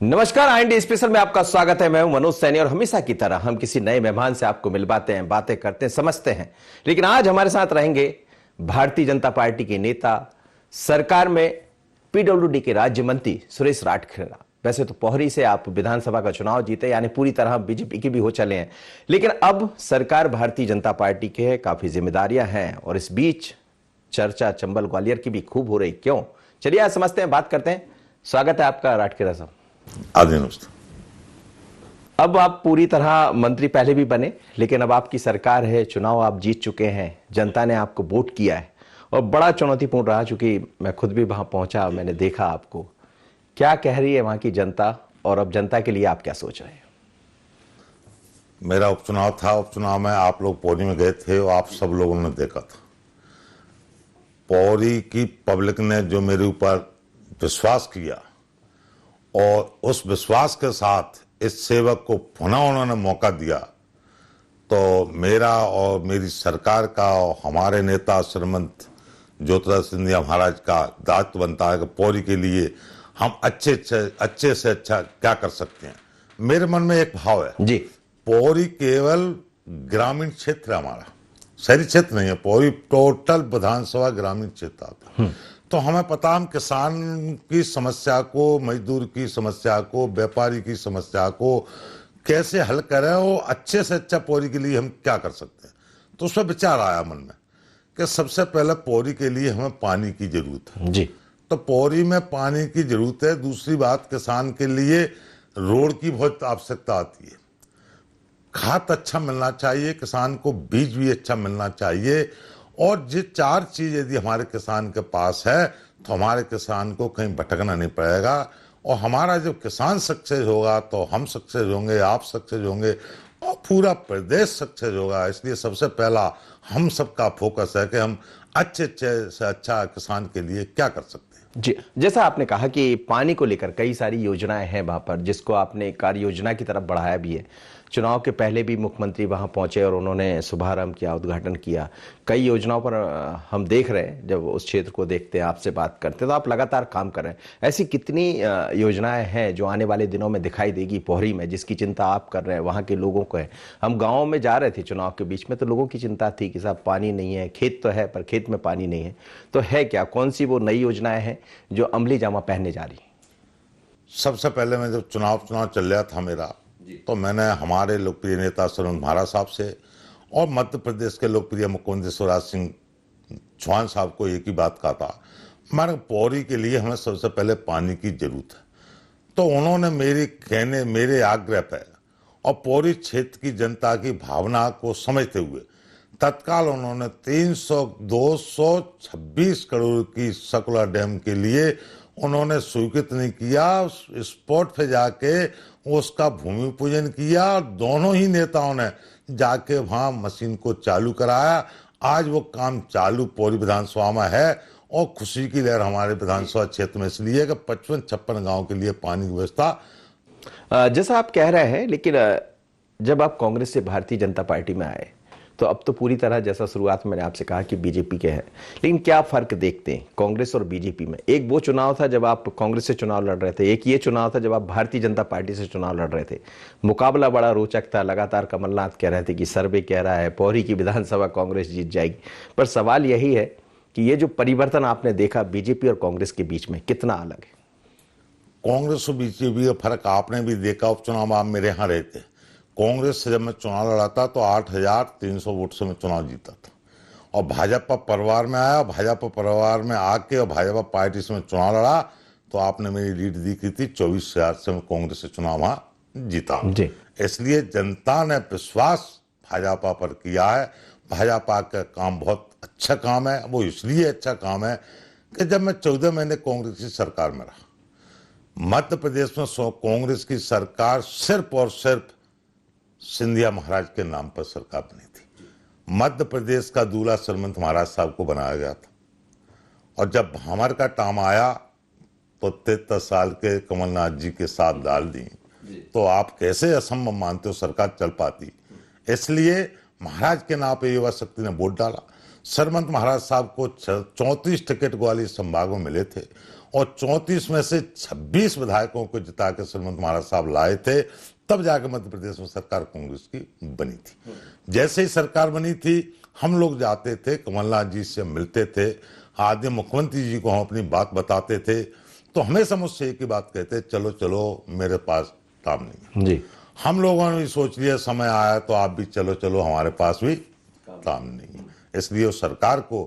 नमस्कार, IND special में आपका स्वागत है। मैं हूं मनोज सैनी और हमेशा की तरह हम किसी नए मेहमान से आपको मिलवाते हैं, बातें करते हैं, समझते हैं। लेकिन आज हमारे साथ रहेंगे भारतीय जनता पार्टी के नेता, सरकार में पीडब्ल्यूडी के राज्य मंत्री सुरेश राठौर। वैसे तो पोहरी से आप विधानसभा का चुनाव जीते, यानी पूरी तरह बीजेपी की भी हो चले हैं, लेकिन अब सरकार भारतीय जनता पार्टी के है, काफी जिम्मेदारियां हैं और इस बीच चर्चा चंबल ग्वालियर की भी खूब हो रही। क्यों? चलिए आज समझते हैं, बात करते हैं। स्वागत है आपका राठौर साहब। आदि नमस्ते। अब आप पूरी तरह मंत्री पहले भी बने, लेकिन अब आपकी सरकार है, चुनाव आप जीत चुके हैं, जनता ने आपको वोट किया है और बड़ा चुनौतीपूर्ण रहा। चूंकि मैं खुद भी वहां पहुंचा, मैंने देखा आपको, क्या कह रही है वहां की जनता और अब जनता के लिए आप क्या सोच रहे हैं? मेरा उपचुनाव था, उपचुनाव में आप लोग पौड़ी में गए थे और आप सब लोगों ने देखा था। पौड़ी की पब्लिक ने जो मेरे ऊपर विश्वास किया और उस विश्वास के साथ इस सेवक को पुनः उन्होंने मौका दिया, तो मेरा और मेरी सरकार का और हमारे नेता श्रीमंत ज्योतिरादित्य सिंधिया महाराज का दायित्व बनता है कि पौड़ी के लिए हम अच्छे से अच्छा क्या कर सकते हैं। मेरे मन में एक भाव है जी, पौड़ी केवल ग्रामीण क्षेत्र है, हमारा शहरी क्षेत्र नहीं है। पौड़ी टोटल विधानसभा ग्रामीण क्षेत्र आता है। तो हमें पता, हम किसान की समस्या को, मजदूर की समस्या को, व्यापारी की समस्या को कैसे हल करें और अच्छे से अच्छा पौड़ी के लिए हम क्या कर सकते हैं। तो उसमें विचार आया मन में कि सबसे पहले पौड़ी के लिए हमें पानी की जरूरत है जी। तो पौड़ी में पानी की जरूरत है। दूसरी बात, किसान के लिए रोड की बहुत आवश्यकता आती है। खाद अच्छा मिलना चाहिए, किसान को बीज भी अच्छा मिलना चाहिए। और ये चार चीज यदि हमारे किसान के पास है तो हमारे किसान को कहीं भटकना नहीं पड़ेगा। और हमारा जब किसान सक्सेस होगा तो हम सक्सेस होंगे, आप सक्सेस होंगे और पूरा प्रदेश सक्सेस होगा। इसलिए सबसे पहला हम सबका फोकस है कि हम अच्छे से अच्छा किसान के लिए क्या कर सकते हैं। जी, जैसा आपने कहा कि पानी को लेकर कई सारी योजनाएं हैं वहां पर, जिसको आपने कार्य योजना की तरफ बढ़ाया भी है। चुनाव के पहले भी मुख्यमंत्री वहां पहुंचे और उन्होंने शुभारंभ किया, उद्घाटन किया। कई योजनाओं पर हम देख रहे हैं, जब उस क्षेत्र को देखते हैं, आपसे बात करते हैं, तो आप लगातार काम कर रहे हैं। ऐसी कितनी योजनाएं हैं जो आने वाले दिनों में दिखाई देगी पोहरी में, जिसकी चिंता आप कर रहे हैं, वहां के लोगों को है? हम गाँव में जा रहे थे चुनाव के बीच में, तो लोगों की चिंता थी कि साहब पानी नहीं है, खेत तो है पर खेत में पानी नहीं है। तो है क्या, कौन सी वो नई योजनाएं हैं जो अमली जामा पहनने जा रही? सबसे पहले मैं जब चुनाव चल रहा था मेरा, तो मैंने हमारे लोकप्रिय नेता श्रीमंत महाराज साहब से और मध्य प्रदेश के लोकप्रिय मुख्यमंत्री शिवराज सिंह चौहान साहब को एक ही बात कहा था, हमारे पौड़ी के लिए हमें सबसे पहले पानी की जरूरत है। तो उन्होंने मेरे आग्रह पर और पौड़ी क्षेत्र की जनता की भावना को समझते हुए तत्काल उन्होंने 226 करोड़ की सकला डैम के लिए उन्होंने स्वीकृत नहीं किया, स्पॉट पे जाके उसका भूमि पूजन किया और दोनों ही नेताओं ने जाके वहां मशीन को चालू कराया। आज वो काम चालू पौड़ी विधानसभा में है और खुशी की लहर हमारे विधानसभा क्षेत्र में इसलिए कि 55-56 गांव के लिए पानी की व्यवस्था। जैसा आप कह रहे हैं, लेकिन जब आप कांग्रेस से भारतीय जनता पार्टी में आए तो अब तो पूरी तरह, जैसा शुरुआत में मैंने आपसे कहा, कि बीजेपी के हैं। लेकिन क्या फर्क देखते हैं कांग्रेस और बीजेपी में? एक वो चुनाव था जब आप कांग्रेस से चुनाव लड़ रहे थे, एक ये चुनाव था जब आप भारतीय जनता पार्टी से चुनाव लड़ रहे थे। मुकाबला बड़ा रोचक था। लगातार कमलनाथ कह रहे थे कि सर्वे कह रहा है पोहरी की विधानसभा कांग्रेस जीत जाएगी। पर सवाल यही है कि ये जो परिवर्तन आपने देखा बीजेपी और कांग्रेस के बीच में, कितना अलग है? कांग्रेस और बीजेपी का फर्क आपने भी देखा। उपचुनाव में आप मेरे यहाँ रहते। कांग्रेस से जब मैं चुनाव लड़ा था तो 8,300 वोट से मैं चुनाव जीता था और भाजपा परिवार में आया। भाजपा परिवार में आके और भाजपा पार्टी से मैं चुनाव लड़ा तो आपने मेरी लीड दी की थी 24,000 से मैं कांग्रेस से चुनाव वहां जीता। इसलिए जनता ने विश्वास भाजपा पर किया है। भाजपा का काम बहुत अच्छा काम है। वो इसलिए अच्छा काम है कि जब मैं 14 महीने कांग्रेस की सरकार में रहा, मध्य प्रदेश में कांग्रेस की सरकार सिर्फ और सिर्फ सिंधिया महाराज के नाम पर सरकार बनी थी। मध्य प्रदेश का दूल्हा श्रीमंत महाराज साहब को बनाया गया था और जब हमारे का टाइम आया तो 73 साल के कमलनाथ जी के साथ डाल दी। तो आप कैसे असंभव मानते हो सरकार चल पाती? इसलिए महाराज के नाम पे युवा शक्ति ने वोट डाला। सरमंत महाराज साहब को 34 टिकट ग्वालियर संभाग में मिले थे और 34 में से 26 विधायकों को जिता के सरमंत महाराज साहब लाए थे, तब जाकर मध्य प्रदेश में सरकार कांग्रेस की बनी थी। जैसे ही सरकार बनी थी, हम लोग जाते थे, कमलनाथ जी से मिलते थे, आदि मुख्यमंत्री जी को हम अपनी बात बताते थे, तो हमेशा मुझसे एक ही बात कहते, चलो चलो मेरे पास काम नहीं जी। हम लोगों ने भी सोच लिया समय आया तो आप भी चलो चलो, हमारे पास भी काम नहीं है। इसलिए उस सरकार को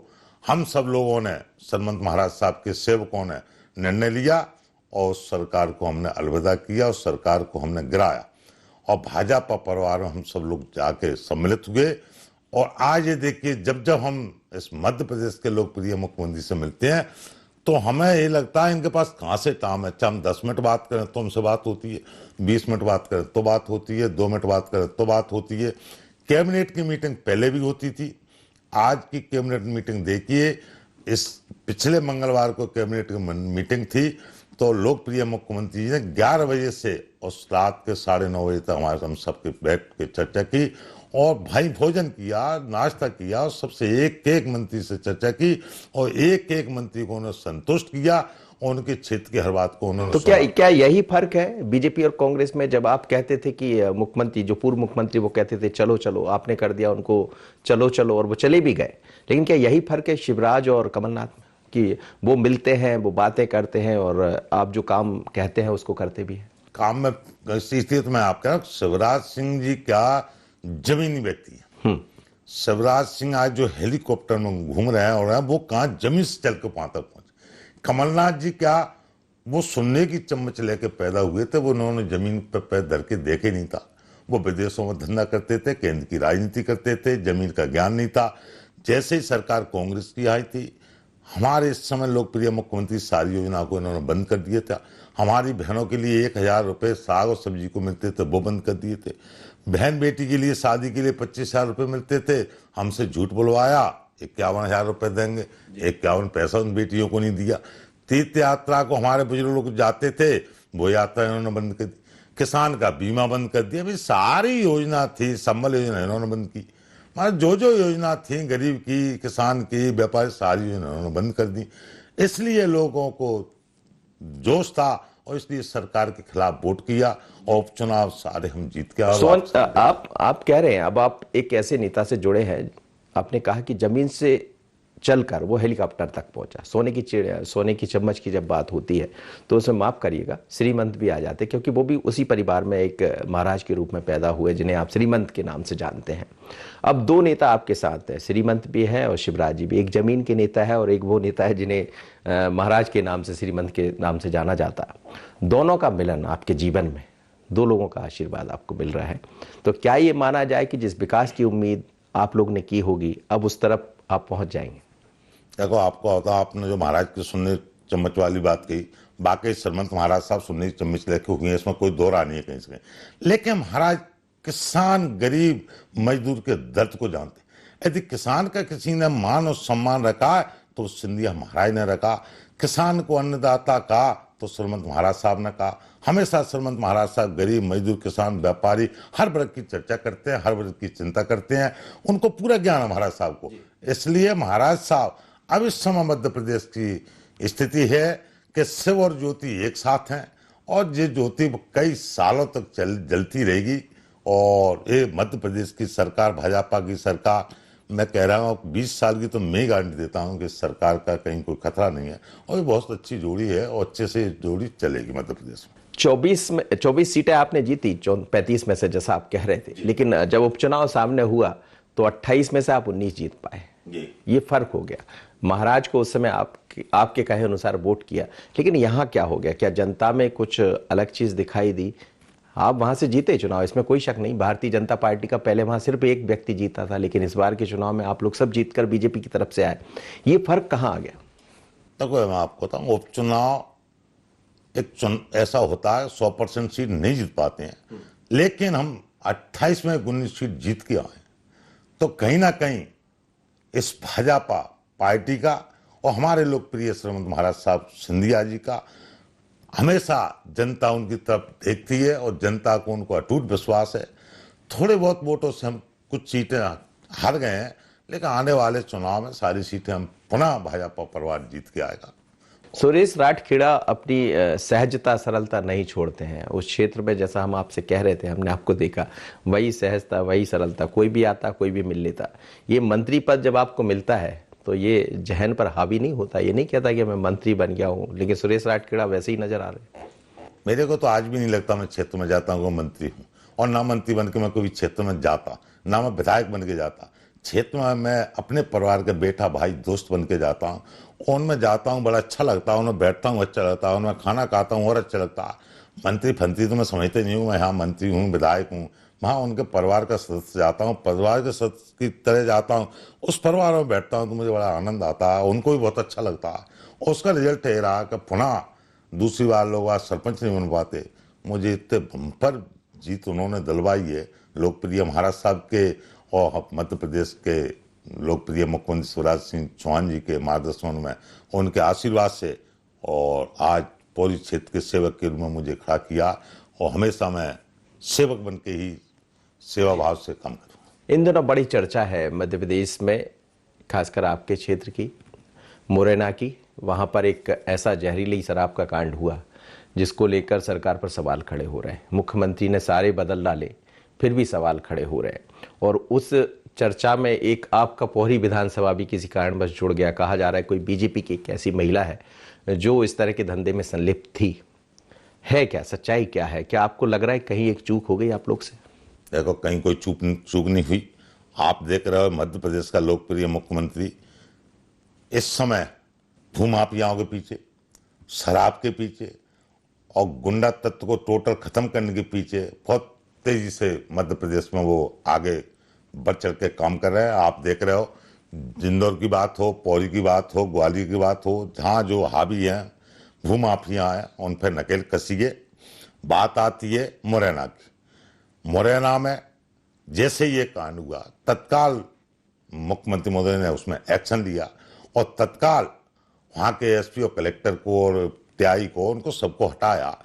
हम सब लोगों ने, सरमंत महाराज साहब के सेवकों ने निर्णय लिया और उस सरकार को हमने अलविदा किया, उस सरकार को हमने गिराया और भाजपा परिवार में हम सब लोग जाके सम्मिलित हुए। और आज ये देखिए, जब जब हम इस मध्य प्रदेश के लोकप्रिय मुख्यमंत्री से मिलते हैं तो हमें ये लगता है इनके पास कहाँ से टाइम है। हम 10 मिनट बात करें तो हमसे बात होती है, 20 मिनट बात करें तो बात होती है, 2 मिनट बात करें तो बात होती है। कैबिनेट की मीटिंग पहले भी होती थी, आज की कैबिनेट मीटिंग देखिए, इस पिछले मंगलवार को कैबिनेट की मीटिंग थी तो लोकप्रिय मुख्यमंत्री जी ने 11 बजे से उस रात के 9:30 बजे तक हमारे हम सबके बैठ के चर्चा की और भाई भोजन किया, नाश्ता किया और सबसे एक एक मंत्री से चर्चा की और एक एक मंत्री को उन्होंने संतुष्ट किया और उनके क्षेत्र की हर बात को उन्होंने तो क्या यही फर्क है बीजेपी और कांग्रेस में? जब आप कहते थे कि मुख्यमंत्री, जो पूर्व मुख्यमंत्री, वो कहते थे चलो चलो, आपने कर दिया उनको चलो चलो और वो चले भी गए, लेकिन क्या यही फर्क है शिवराज और कमलनाथ में कि वो मिलते हैं, वो बातें करते हैं और आप जो काम कहते हैं उसको करते भी हैं? काम में स्थिति मैं आप कह रहा हूं, शिवराज सिंह जी क्या जमीनी व्यक्ति है। शिवराज सिंह आज जो हेलीकॉप्टर में घूम रहे हैं और वो कहाँ जमीन से चल के वहां तक पहुंचे। कमलनाथ जी क्या वो सुनने की चम्मच लेके पैदा हुए थे, वो उन्होंने जमीन पर पैर धर के देखे नहीं था। वो विदेशों में धंधा करते थे, केंद्र की राजनीति करते थे, जमीन का ज्ञान नहीं था। जैसे ही सरकार कांग्रेस की आई थी, हमारे इस समय लोकप्रिय मुख्यमंत्री सारी योजना को इन्होंने बंद कर दिया था। हमारी बहनों के लिए 1000 रुपये साग और सब्जी को मिलते थे, वो बंद कर दिए थे। बहन बेटी के लिए शादी के लिए 25,000 रुपये मिलते थे, हमसे झूठ बुलवाया 51,000 रुपये देंगे, 51 पैसा उन बेटियों को नहीं दिया। तीर्थ यात्रा को हमारे बुजुर्ग लोग जाते थे, वो यात्रा इन्होंने बंद कर दी। किसान का बीमा बंद कर दिया। भाई सारी योजना थी, संबल योजना इन्होंने बंद की। मतलब जो योजना थी गरीब की, किसान की, व्यापारी, सारी योजना इन्होंने बंद कर दी। इसलिए लोगों को जोश था और इसलिए सरकार के खिलाफ वोट किया और उपचुनाव सारे हम जीत के। आप कह रहे हैं, अब आप एक ऐसे नेता से जुड़े हैं, आपने कहा कि जमीन से चलकर वो हेलीकॉप्टर तक पहुंचा। सोने की चम्मच की जब बात होती है तो उसमें माफ करिएगा श्रीमंत भी आ जाते, क्योंकि वो भी उसी परिवार में एक महाराज के रूप में पैदा हुए जिन्हें आप श्रीमंत के नाम से जानते हैं। अब 2 नेता आपके साथ है, श्रीमंत भी है और शिवराज जी भी। एक जमीन के नेता है और एक वो नेता है जिन्हें महाराज के नाम से, श्रीमंत के नाम से जाना जाता है। दोनों का मिलन आपके जीवन में, 2 लोगों का आशीर्वाद आपको मिल रहा है, तो क्या ये माना जाए कि जिस विकास की उम्मीद आप लोग ने की होगी अब उस तरफ आप पहुंच जाएंगे? देखो, आपको होता, आपने जो महाराज की सुनने चम्मच वाली बात कही, बाकी सरमंत महाराज साहब सुनने की चम्मच लेके हुए हैं, इसमें कोई दो राय नहीं है कहीं से। लेकिन महाराज किसान, गरीब, मजदूर के दर्द को जानते। यदि किसान का किसी ने मान और सम्मान रखा तो सिंधिया महाराज ने रखा। किसान को अन्नदाता कहा तो सरमंत महाराज साहब ने कहा। हमेशा सरमंत महाराज साहब गरीब, मजदूर, किसान, व्यापारी, हर वर्ग की चर्चा करते हैं, हर वर्ग की चिंता करते हैं। उनको पूरा ज्ञान है महाराज साहब को। इसलिए महाराज साहब, अब इस समय मध्य प्रदेश की स्थिति है कि शिव और ज्योति एक साथ हैं और ये ज्योति कई सालों तक जलती रहेगी। और ये मध्य प्रदेश की सरकार, भाजपा की सरकार, मैं कह रहा हूँ 20 साल की तो मैं गारंटी देता हूँ कि सरकार का कहीं कोई खतरा नहीं है और ये बहुत अच्छी जोड़ी है और अच्छे से जोड़ी चलेगी मध्य प्रदेश में। 24 सीटें आपने जीती 35 में से, जैसा आप कह रहे थे, लेकिन जब उपचुनाव सामने हुआ तो 28 में से आप 19 जीत पाए। ये फर्क हो गया। महाराज को उस समय आपके कहे अनुसार वोट किया, लेकिन यहाँ क्या हो गया? क्या जनता में कुछ अलग चीज दिखाई दी? आप वहां से जीते चुनाव, इसमें कोई शक नहीं। भारतीय जनता पार्टी का पहले वहां सिर्फ एक व्यक्ति जीता था, लेकिन इस बार के चुनाव में आप लोग सब जीतकर बीजेपी की तरफ से आए। ये फर्क कहाँ आ गया? देखो, मैं आपको बताऊं, उपचुनाव एक ऐसा होता है 100% सीट नहीं जीत पाते हैं, लेकिन हम 28 में 19 सीट जीत के आए। तो कहीं ना कहीं इस भाजपा पार्टी का और हमारे लोकप्रिय श्रीमंत महाराज साहब सिंधिया जी का हमेशा जनता उनकी तरफ देखती है और जनता को उनको अटूट विश्वास है। थोड़े बहुत वोटों से हम कुछ सीटें हार गए हैं, लेकिन आने वाले चुनाव में सारी सीटें हम पुनः भाजपा परिवार जीत के आएगा। सुरेश राठखेड़ा अपनी सहजता सरलता नहीं छोड़ते हैं उस क्षेत्र में। जैसा हम आपसे कह रहे थे, हमने आपको देखा, वही सहजता वही सरलता, कोई भी आता कोई भी मिल लेता। ये मंत्री पद जब आपको मिलता है तो ये जहन पर हावी नहीं होता? ये नहीं कहता कि मैं मंत्री बन गया हूँ, लेकिन सुरेश राठखेड़ा वैसे ही नजर आ रहे हैं। मेरे को तो आज भी नहीं लगता मैं क्षेत्र में जाता हूँ मंत्री हूँ, और ना मंत्री बन के मैं कोई क्षेत्र में जाता, ना मैं विधायक बन के जाता। क्षेत्र में मैं अपने परिवार के बेटा भाई दोस्त बन के जाता हूँ, उनमें जाता हूँ, बड़ा अच्छा लगता है, उनमें बैठता हूँ अच्छा लगता है, उनमें खाना खाता हूँ और अच्छा लगता है। मंत्री फंत्री तो मैं समझते नहीं हूँ, मैं यहाँ मंत्री हूँ विधायक हूँ, वहाँ उनके परिवार का सदस्य जाता हूँ, परिवार के सदस्य की तरह जाता हूँ, उस परिवार में बैठता हूँ तो मुझे बड़ा आनंद आता है, उनको भी बहुत अच्छा लगता है। और उसका रिजल्ट ये रहा कि पुनः दूसरी बार लोग आज सरपंच नहीं बन पाते, मुझे इतने बम्पर जीत उन्होंने दिलवाई है लोकप्रिय महाराज साहब के और मध्य प्रदेश के लोकप्रिय मुख्यमंत्री शिवराज सिंह चौहान जी के मार्गदर्शन में, उनके आशीर्वाद से, और आज पौरी क्षेत्र के सेवक के रूप में मुझे खड़ा किया, और हमेशा मैं सेवक बन के ही सेवा भाव से काम करूँ। इन दिनों बड़ी चर्चा है मध्य प्रदेश में, खासकर आपके क्षेत्र की, मुरैना की। वहां पर एक ऐसा जहरीली शराब का कांड हुआ जिसको लेकर सरकार पर सवाल खड़े हो रहे हैं। मुख्यमंत्री ने सारे बदल डाले, फिर भी सवाल खड़े हो रहे हैं। और उस चर्चा में एक आपका पौरी विधानसभा भी किसी कारणवश जुड़ गया। कहा जा रहा है कोई बीजेपी की एक ऐसी महिला है जो इस तरह के धंधे में संलिप्त थी। है क्या सच्चाई, क्या है? क्या आपको लग रहा है कहीं एक चूक हो गई आप लोग से? देखो, कहीं कोई चूक नहीं हुई। आप देख रहे हो मध्य प्रदेश का लोकप्रिय मुख्यमंत्री इस समय भूमाफियाओं के पीछे, शराब के पीछे और गुंडा तत्व को टोटल खत्म करने के पीछे बहुत तेजी से मध्य प्रदेश में वो आगे बढ़ चढ़ के काम कर रहे हैं। आप देख रहे हो, इंदौर की बात हो, पौरी की बात हो, ग्वालियर की बात हो, जहाँ जो हावी हैं भूमाफिया हैं उन पर नकेल कसीगे। बात आती है मुरैना की। मुरैना में जैसे ये कांड हुआ, तत्काल मुख्यमंत्री महोदय ने उसमें एक्शन लिया और तत्काल वहाँ के एसपी और कलेक्टर को और टीआई को, उनको सबको हटाया।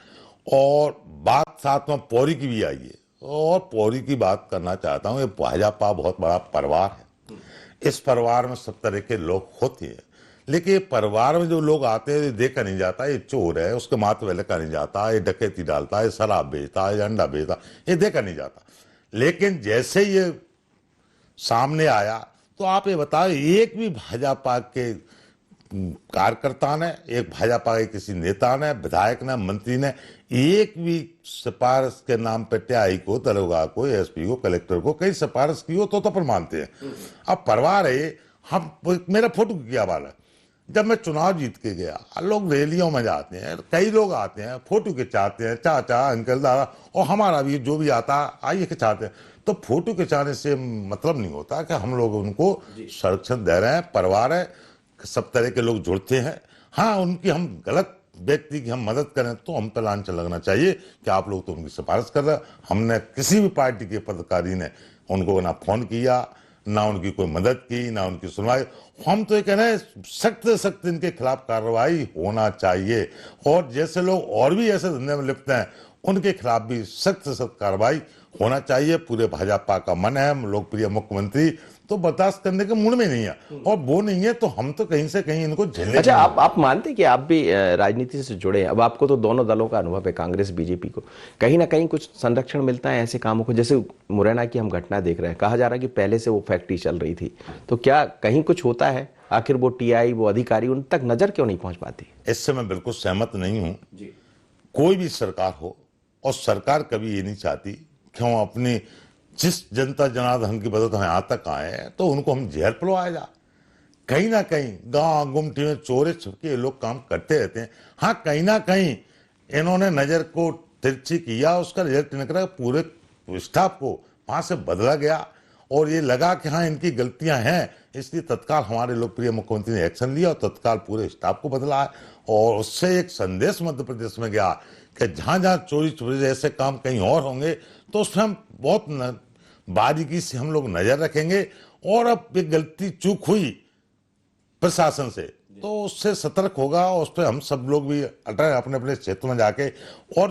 और बात साथ में पौरी की भी आई है, और पौरी की बात करना चाहता हूँ। ये भाजपा बहुत बड़ा परिवार है, इस परिवार में सब तरह के लोग होते हैं, लेकिन ये परिवार में जो लोग आते हैं ये देखा नहीं जाता ये चोर है, उसके माथे वाले का नहीं जाता, ये डकैती डालता है, शराब बेचता है, अंडा बेचता, ये देखा नहीं जाता। लेकिन जैसे ये सामने आया तो आप ये बताओ, एक भी भाजपा के कार्यकर्ता ने, एक भाजपा के किसी नेता ने, विधायक ने, मंत्री ने एक भी सिफारिश के नाम पे टीआई को, दरोगा को, एसपी को, कलेक्टर को कई सिफारिश की हो तो पर मानते हैं। अब परिवार है, हम मेरा फोटो क्या वाला, जब मैं चुनाव जीत के गया, लोग रैलियों में जाते हैं, कई लोग आते हैं, फोटो खिंचाते हैं, चाचा अंकल दादा, और हमारा भी जो भी आता आइए खिंचाते हैं। तो फोटो खिंचाने से मतलब नहीं होता कि हम लोग उनको संरक्षण दे रहे हैं। परिवार है, सब तरह के लोग जुड़ते हैं। हाँ, उनकी हम गलत व्यक्ति की हम मदद करें तो हम पे लांछन लगना चाहिए कि आप लोग तो उनकी सिफारिश कर रहे हैं। हमने किसी भी पार्टी के पदाधिकारी ने उनको ना फोन किया, ना उनकी कोई मदद की, ना उनकी सुनवाई। हम तो ये कह रहे हैं सख्त से सख्त इनके खिलाफ कार्रवाई होना चाहिए, और जैसे लोग और भी ऐसे धंधे में लिप्त हैं उनके खिलाफ भी सख्त से सख्त कार्रवाई होना चाहिए। पूरे भाजपा का मन है, लोकप्रिय मुख्यमंत्री तो बर्दाश्त करने के मूड में नहीं है, और वो नहीं है तो हम तो कहीं से कहीं इनको झेलने। अच्छा, आप मानते कि आप भी राजनीति से जुड़े हैं? अब आपको तो दोनों दलों का अनुभव है, कांग्रेस बीजेपी को। कहीं ना कहीं कुछ संरक्षण मिलता है ऐसे कामों को? जैसे मुरैना की हम घटना देख रहे हैं, कहा जा रहा है कि पहले से वो फैक्ट्री चल रही थी, तो क्या कहीं कुछ होता है? आखिर वो टीआई, वो अधिकारी उन तक नजर क्यों नहीं पहुंच पाती? इससे मैं बिल्कुल सहमत नहीं हूं। कोई भी सरकार हो, और सरकार कभी ये नहीं चाहती कि हम अपनी जिस जनता जनार्दन की बदौलत हम यहाँ तक आए हैं तो उनको हम जहर पिलवाया जा। कहीं ना कहीं गांव गुमटी में चोरे छुपके ये लोग काम करते रहते हैं। हाँ, कहीं ना कहीं इन्होंने नजर को तिरछी किया, उसका रिजल्ट निकला, पूरे स्टाफ को वहां से बदला गया, और ये लगा कि हाँ इनकी गलतियां हैं, इसलिए तत्काल हमारे लोकप्रिय मुख्यमंत्री ने एक्शन लिया और तत्काल पूरे स्टाफ को बदला है। और उससे एक संदेश मध्य प्रदेश में गया कि जहां जहां चोरी छुपे ऐसे काम कहीं और होंगे तो उसमें हम बहुत बारीकी से हम लोग नजर रखेंगे, और अब एक गलती चूक हुई प्रशासन से तो उससे सतर्क होगा, और उस पर हम सब लोग भी अटल अपने अपने क्षेत्र में जाके और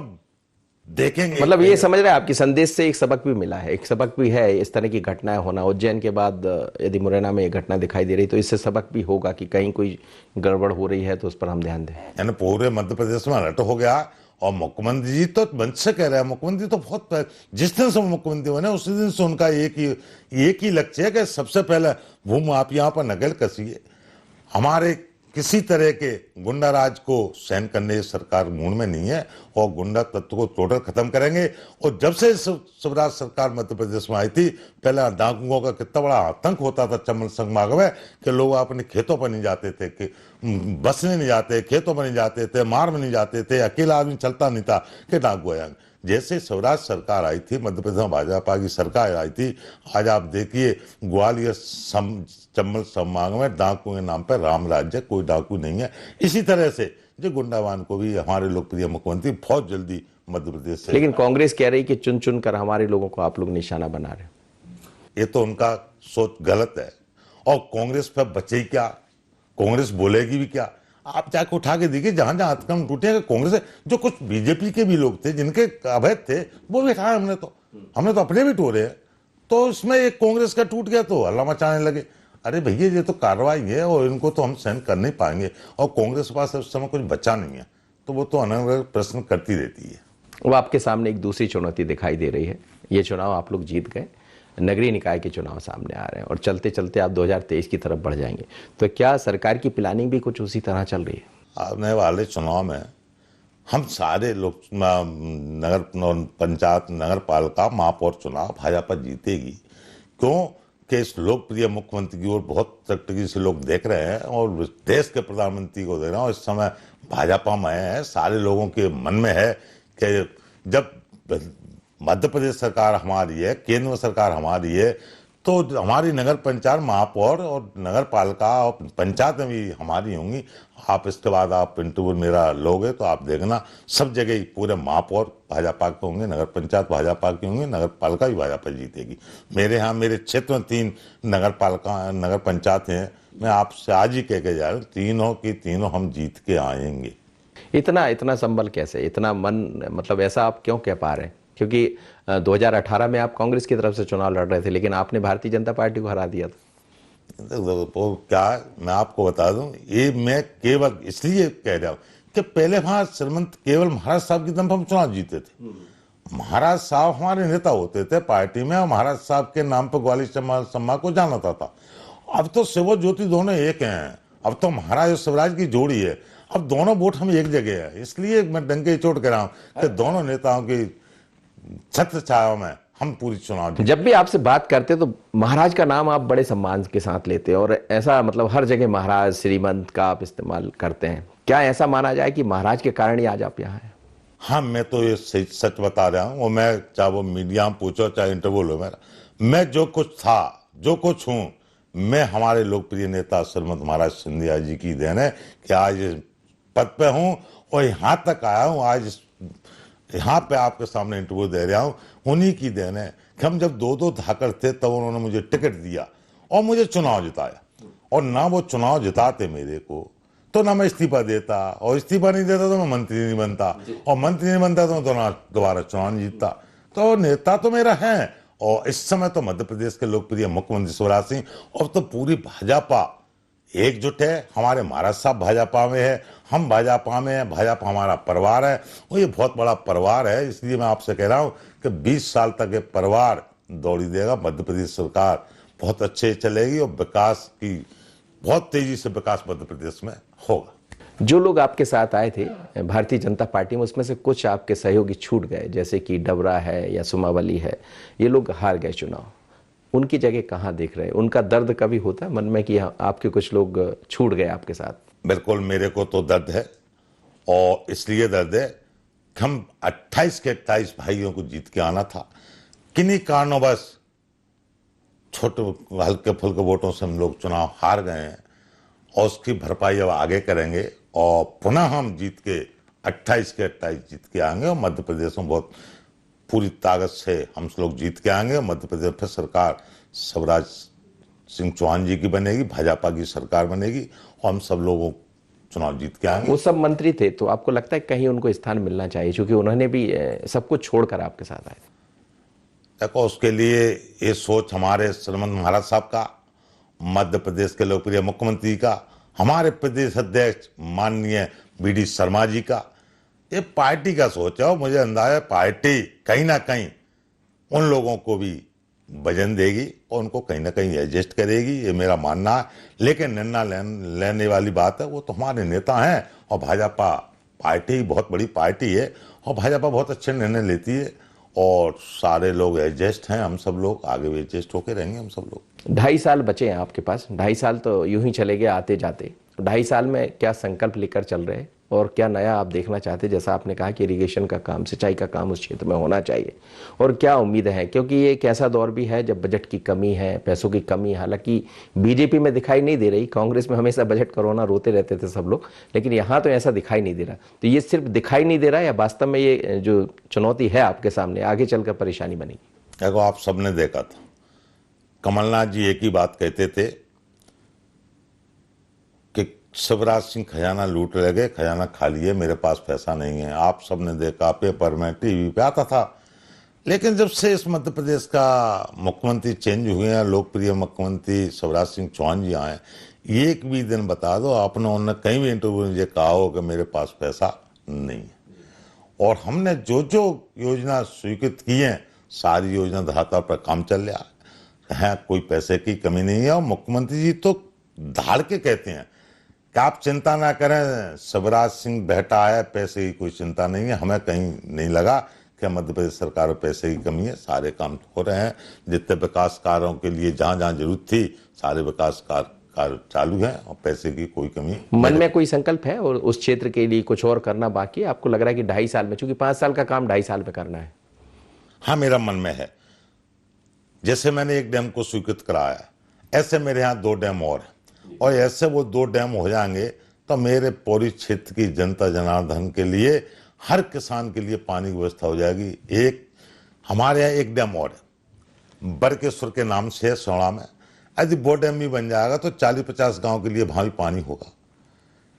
देखेंगे। मतलब ये समझ रहे हैं आपकी संदेश से एक सबक भी मिला है, एक सबक भी है इस तरह की घटनाएं होना। उज्जैन के बाद यदि मुरैना में ये घटना दिखाई दे रही तो इससे सबक भी होगा कि कहीं कोई गड़बड़ हो रही है तो उस पर हम ध्यान दें। यानी पूरे मध्य प्रदेश में अलर्ट हो गया। और मुख्यमंत्री जी तो मंच से कह रहे हैं, मुख्यमंत्री तो बहुत जिस दिन से मुख्यमंत्री बने उसी दिन से उनका एक ही लक्ष्य है कि सबसे पहले भूमि माफिया पर नकेल कसिए। हमारे किसी तरह के गुंडा राज को सहन करने सरकार मूड में नहीं है और गुंडा तत्व को टोटल खत्म करेंगे। और जब से स्वराज सरकार मध्य प्रदेश में आई थी, पहले डाकुओं का कितना बड़ा आतंक होता था चंबल संभाग में कि लोग अपने खेतों पर नहीं जाते थे, कि बसने नहीं जाते, खेतों पर नहीं जाते थे, मार में नहीं जाते थे, अकेला आदमी चलता नहीं था कि डाकू आया। जैसे स्वराज सरकार आई थी, मध्य प्रदेश में भाजपा की सरकार आई थी, आज आप देखिए ग्वालियर चंबल संभाग में डाकू के नाम पर राम राज्य, कोई डाकू नहीं है। इसी तरह से जो गुंडावान को भी हमारे लोकप्रिय मुख्यमंत्री बहुत जल्दी मध्य प्रदेश से। लेकिन कांग्रेस कह रही कि चुन चुन कर हमारे लोगों को आप लोग निशाना बना रहे। ये तो उनका सोच गलत है। और कांग्रेस पर बचे क्या, कांग्रेस बोलेगी भी क्या? आप जाके उठा के देखिए जहां जहां हथकंड टूटे हैं कांग्रेस, जो कुछ बीजेपी के भी लोग थे जिनके अवैध थे वो भी हटाए हमने तो अपने भी टोरे हैं। तो इसमें एक कांग्रेस का टूट गया तो हल्ला मचाने लगे। अरे भैया ये तो कार्रवाई है और इनको तो हम सहन कर नहीं पाएंगे। और कांग्रेस के पास उस समय कुछ बचा नहीं है तो वो तो अनवरत प्रश्न करती रहती है। वो आपके सामने एक दूसरी चुनौती दिखाई दे रही है। ये चुनाव आप लोग जीत गए, नगरीय निकाय के चुनाव सामने आ रहे हैं और चलते चलते आप 2023 की तरफ बढ़ जाएंगे। तो क्या सरकार की प्लानिंग भी कुछ उसी तरह चल रही है? आने वाले चुनाव में हम सारे लोग नगर पंचायत, नगर पालिका, महापौर चुनाव भाजपा जीतेगी। क्यों कि इस लोकप्रिय मुख्यमंत्री की ओर बहुत तकतकी से लोग देख रहे हैं और देश के प्रधानमंत्री को देख रहे हैं। और इस समय भाजपा में है, सारे लोगों के मन में है कि जब मध्य प्रदेश सरकार हमारी है, केंद्र सरकार हमारी है, तो हमारी नगर पंचायत, महापौर और नगर पालिका और पंचायतें भी हमारी होंगी। आप इसके बाद आप इंटरव्यू मेरा लोगे तो आप देखना सब जगह ही पूरे महापौर भाजपा के होंगे, नगर पंचायत भाजपा की होंगे, नगर पालिका भी भाजपा जीतेगी। मेरे यहाँ मेरे क्षेत्र में 3 नगर पालिका, नगर पंचायत हैं। मैं आपसे आज ही कह के जा रहा हूँ, तीनों की तीनों हम जीत के आएंगे। इतना संबल कैसे, इतना मन, मतलब ऐसा आप क्यों कह पा रहे हैं? क्योंकि 2018 में आप कांग्रेस की तरफ से चुनाव लड़ रहे थे लेकिन आपने भारतीय जनता पार्टी को हरा दिया था। वो क्या मैं आपको बता दूं, ये मैं केवल इसलिए कह रहा हूं कि पहले वहां श्रीमंत केवल महाराज साहब की दम पर हम चुनाव जीते थे। महाराज साहब हमारे नेता होते थे पार्टी में और महाराज साहब के नाम पर ग्वालियर सम्मा को जाना था। अब तो शिव ज्योति दोनों एक हैं। अब तो महाराज और शिवराज की जोड़ी है। अब दोनों वोट हम एक जगह है। इसलिए मैं डंके चोट कर रहा हूं कि दोनों नेताओं की छत्र छाया में हम पूरी चुनाव। जब भी आपसे बात करते तो महाराज का नाम आप बड़े सम्मान के साथ लेते हैं और ऐसा मतलब हर जगह महाराज, श्रीमंत का आप इस्तेमाल करते हैं। क्या ऐसा माना जाए कि महाराज के कारण ही आज आप यहाँ हैं? हाँ, मैं तो ये सच बता रहा हूँ। और मैं चाहे वो मीडिया में पूछो चाहे इंटरव्यू लो मेरा, मैं जो कुछ था, जो कुछ हूँ, मैं हमारे लोकप्रिय नेता श्रीमंत महाराज सिंधिया जी की देन है कि आज पद पे हूँ और यहाँ तक आया हूँ। आज यहाँ पे आपके सामने इंटरव्यू दे रहा हूँ, उन्हीं की देन है कि हम जब 2-2 धाकड़ थे तब उन्होंने मुझे टिकट दिया और मुझे चुनाव जिताया। और ना वो चुनाव जिताते मेरे को तो ना मैं इस्तीफा देता, और इस्तीफा नहीं देता तो मैं मंत्री नहीं बनता, और मंत्री नहीं बनता तो ना दोबारा चुनाव नहीं जीतता। तो नेता तो मेरा है। और इस समय तो मध्य प्रदेश के लोकप्रिय मुख्यमंत्री शिवराज सिंह और तो पूरी भाजपा एकजुट है। हमारे महाराज साहब भाजपा में है, हम भाजपा में है, भाजपा हमारा परिवार है और ये बहुत बड़ा परिवार है। इसलिए मैं आपसे कह रहा हूं कि 20 साल तक ये परिवार दौड़ी देगा। मध्य प्रदेश सरकार बहुत अच्छे चलेगी और विकास की बहुत तेजी से विकास मध्य प्रदेश में होगा। जो लोग आपके साथ आए थे भारतीय जनता पार्टी में, उसमें से कुछ आपके सहयोगी छूट गए, जैसे कि डबरा है या सुमावली है, ये लोग हार गए चुनाव। उनकी जगह कहाँ देख रहे हैं? उनका दर्द कभी होता है मन में कि आपके कुछ लोग छूट गए आपके साथ? बिल्कुल, मेरे को तो दर्द है और इसलिए दर्द है कि हम 28 के 28 भाइयों को जीत के आना था। किन्हीं कारणों बस छोटे हल्के फुल्के वोटों से हम लोग चुनाव हार गए हैं और उसकी भरपाई अब आगे करेंगे और पुनः हम जीत के 28 के 28 जीत के आएंगे और मध्य प्रदेश में बहुत पूरी ताकत से हम लोग जीत के आएंगे। मध्य प्रदेश में सरकार शिवराज सिंह चौहान जी की बनेगी, भाजपा की सरकार बनेगी और हम सब लोगों चुनाव जीत के आएंगे। वो सब मंत्री थे, तो आपको लगता है कहीं उनको स्थान मिलना चाहिए, क्योंकि उन्होंने भी सब कुछ छोड़कर आपके साथ आए थे? देखो, उसके लिए ये सोच हमारे श्रीमंत महाराज साहब का, मध्य प्रदेश के लोकप्रिय मुख्यमंत्री का, हमारे प्रदेश अध्यक्ष माननीय बीडी शर्मा जी का, ये पार्टी का सोच है। और मुझे अंदाजा है पार्टी कहीं ना कहीं उन लोगों को भी वजन देगी और उनको कहीं ना कहीं एडजस्ट करेगी, ये मेरा मानना है। लेकिन निर्णय लेने वाली बात है वो तो हमारे नेता हैं, और भाजपा पार्टी बहुत बड़ी पार्टी है और भाजपा बहुत अच्छे निर्णय लेती है, और सारे लोग एडजस्ट हैं। हम सब लोग आगे भी एडजस्ट होके रहेंगे, हम सब लोग। 2.5 साल बचे हैं आपके पास, 2.5 साल तो यूं ही चले गए आते जाते। 2.5 साल में क्या संकल्प लेकर चल रहे हैं और क्या नया आप देखना चाहते हैं? जैसा आपने कहा कि इरिगेशन का काम, सिंचाई का काम उस क्षेत्र में होना चाहिए, और क्या उम्मीद है? क्योंकि ये एक ऐसा दौर भी है जब बजट की कमी है, पैसों की कमी। हालांकि बीजेपी में दिखाई नहीं दे रही, कांग्रेस में हमेशा बजट कोरोना रोते रहते थे सब लोग, लेकिन यहाँ तो ऐसा दिखाई नहीं दे रहा। तो ये सिर्फ दिखाई नहीं दे रहा है या वास्तव में ये जो चुनौती है आपके सामने आगे चलकर परेशानी बनेगी? देखो, आप सबने देखा था कमलनाथ जी एक ही बात कहते थे कि शिवराज सिंह खजाना लूट ले गए, खजाना खाली है, मेरे पास पैसा नहीं है। आप सबने देखा, पेपर में, टीवी पे आता था। लेकिन जब से इस मध्य प्रदेश का मुख्यमंत्री चेंज हुए हैं, लोकप्रिय मुख्यमंत्री शिवराज सिंह चौहान जी आए, एक भी दिन बता दो आपने, उन्होंने कहीं भी इंटरव्यू में ये कहा हो कि मेरे पास पैसा नहीं है। और हमने जो जो योजना स्वीकृत की है, सारी योजना धरातल पर काम चल रहा है, कोई पैसे की कमी नहीं है। और मुख्यमंत्री जी तो धाड़ के कहते हैं कि आप चिंता ना करें, शिवराज सिंह बेटा है, पैसे की कोई चिंता नहीं है। हमें कहीं नहीं लगा कि मध्य प्रदेश सरकार में पैसे की कमी है, सारे काम हो रहे हैं। जितने विकास कार्यों के लिए जहां जहां जरूरत थी, सारे विकास कार्य चालू हैं और पैसे की कोई कमी। मन में कोई संकल्प है और उस क्षेत्र के लिए कुछ और करना बाकी है? आपको लग रहा है कि 2.5 साल में, चूंकि 5 साल का काम 2.5 साल में करना है? हाँ, मेरा मन में है। जैसे मैंने एक डैम को स्वीकृत कराया, ऐसे मेरे यहाँ 2 डैम और हैं, और ऐसे वो 2 डैम हो जाएंगे तो मेरे पूरी क्षेत्र की जनता जनार्दन के लिए, हर किसान के लिए पानी की व्यवस्था हो जाएगी। एक हमारे यहाँ एक डैम और है, बरकेश्वर के नाम से है, सोड़ा में। यदि वो डैम भी बन जाएगा तो 40-50 गांव के लिए वहां भी पानी होगा।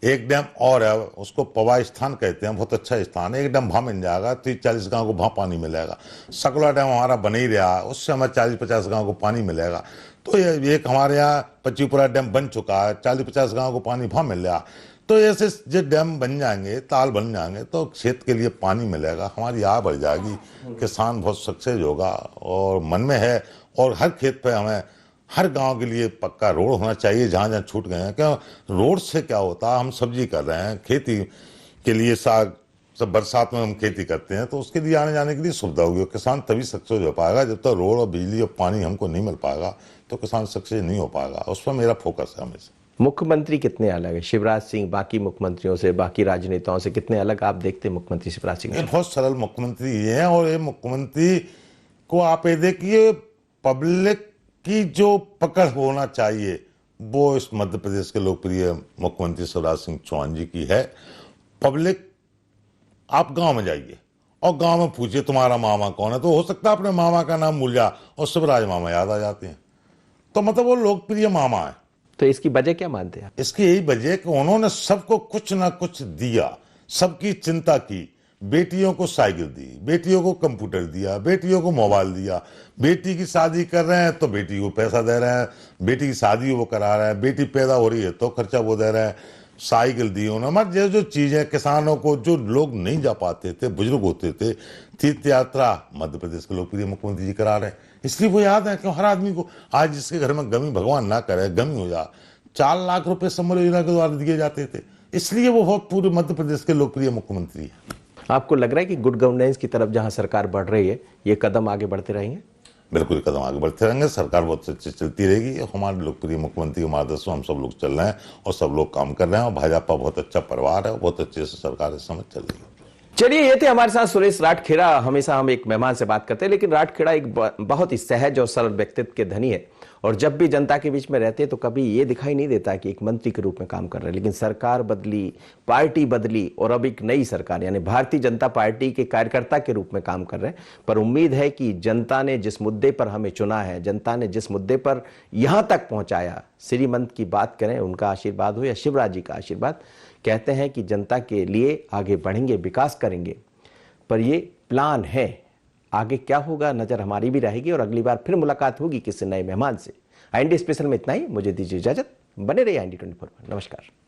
एक डैम और है, उसको पवा स्थान कहते हैं, बहुत अच्छा स्थान है। एक डैम वहां बन जाएगा, 30-40 गांव को वहां पानी मिलेगा। सकला डैम हमारा बन ही रहा है, उससे हमें 40-50 गांव को पानी मिलेगा। तो ये एक हमारे यहाँ पचीपुरा डैम बन चुका है, 40-50 गांव को पानी वहां मिल रहा। तो ऐसे जो डैम बन जाएंगे, ताल बन जाएंगे, तो क्षेत्र के लिए पानी मिलेगा, हमारी आय बढ़ जाएगी, किसान बहुत सक्सेस होगा। और मन में है, और हर खेत पे हमें, हर गांव के लिए पक्का रोड होना चाहिए जहां जहां छूट गए हैं। क्या रोड से क्या होता है, हम सब्जी कर रहे हैं, खेती के लिए साग, सब बरसात में हम खेती करते हैं, तो उसके लिए आने जाने के लिए सुविधा होगी। किसान तभी सक्सेस हो पाएगा, जब तक रोड और बिजली और पानी हमको नहीं मिल पाएगा तो किसान सक्सेस नहीं हो पाएगा। उस पर मेरा फोकस है हमेशा। मुख्यमंत्री कितने अलग है शिवराज सिंह बाकी मुख्यमंत्रियों से, बाकी राजनेताओं से? कितने अलग आप देखते हैं मुख्यमंत्री शिवराज सिंह? बहुत सरल मुख्यमंत्री ये है, और ये मुख्यमंत्री को आप ये देखिए, पब्लिक की जो पकड़ होना चाहिए वो इस मध्य प्रदेश के लोकप्रिय मुख्यमंत्री शिवराज सिंह चौहान जी की है। पब्लिक, आप गांव में जाइए और गांव में पूछिए तुम्हारा मामा कौन है, तो हो सकता है अपने मामा का नाम भूल जा और शिवराज मामा याद आ जाते हैं। तो मतलब वो लोकप्रिय मामा है। तो इसकी वजह क्या मानते हैं? इसकी यही वजह कि उन्होंने सबको कुछ ना कुछ दिया, सबकी चिंता की। बेटियों को साइकिल दी, बेटियों को कंप्यूटर दिया, बेटियों को मोबाइल दिया। बेटी की शादी कर रहे हैं तो बेटी को पैसा दे रहे हैं, बेटी की शादी वो करा रहे हैं, बेटी पैदा हो रही है तो खर्चा वो दे रहे हैं, साइकिल दी उन्होंने। मतलब जो चीजें किसानों को, जो लोग नहीं जा पाते थे, बुजुर्ग होते थे, तीर्थ यात्रा मध्य प्रदेश के लोकप्रिय मुख्यमंत्री जी करा रहे हैं। इसलिए वो याद है कि हर आदमी को, आज जिसके घर में गमी, भगवान ना करे गमी हो जा, 4 लाख रुपए समर योजना के द्वारा दिए जाते थे। इसलिए वो बहुत पूरे मध्य प्रदेश के लोकप्रिय मुख्यमंत्री है। आपको लग रहा है कि गुड गवर्नेंस की तरफ जहां सरकार बढ़ रही है, ये कदम आगे बढ़ते रहेंगे? बिल्कुल कदम आगे बढ़ते रहेंगे, सरकार बहुत अच्छी चलती रहेगी। हमारे लोकप्रिय मुख्यमंत्री के मार्गदर्शन हम सब लोग चल रहे हैं और सब लोग काम कर रहे हैं, और भाजपा बहुत अच्छा परिवार है, बहुत अच्छे से सरकार इस समय चल रही है। चलिए, ये थे हमारे साथ सुरेश राठखेड़ा। हमेशा हम एक मेहमान से बात करते हैं, लेकिन राठखेड़ा एक बहुत ही सहज और सरल व्यक्तित्व के धनी है, और जब भी जनता के बीच में रहते हैं तो कभी ये दिखाई नहीं देता कि एक मंत्री के रूप में काम कर रहे हैं। लेकिन सरकार बदली, पार्टी बदली, और अब एक नई सरकार यानी भारतीय जनता पार्टी के कार्यकर्ता के रूप में काम कर रहे हैं। पर उम्मीद है कि जनता ने जिस मुद्दे पर हमें चुना है, जनता ने जिस मुद्दे पर यहां तक पहुंचाया, श्रीमंत की बात करें, उनका आशीर्वाद हो या शिवराज जी का आशीर्वाद, कहते हैं कि जनता के लिए आगे बढ़ेंगे, विकास करेंगे, पर ये प्लान है। आगे क्या होगा नजर हमारी भी रहेगी और अगली बार फिर मुलाकात होगी किसी नए मेहमान से। IND स्पेशल में इतना ही, मुझे दीजिए इजाजत। बने रहिए IND 24 पर। नमस्कार।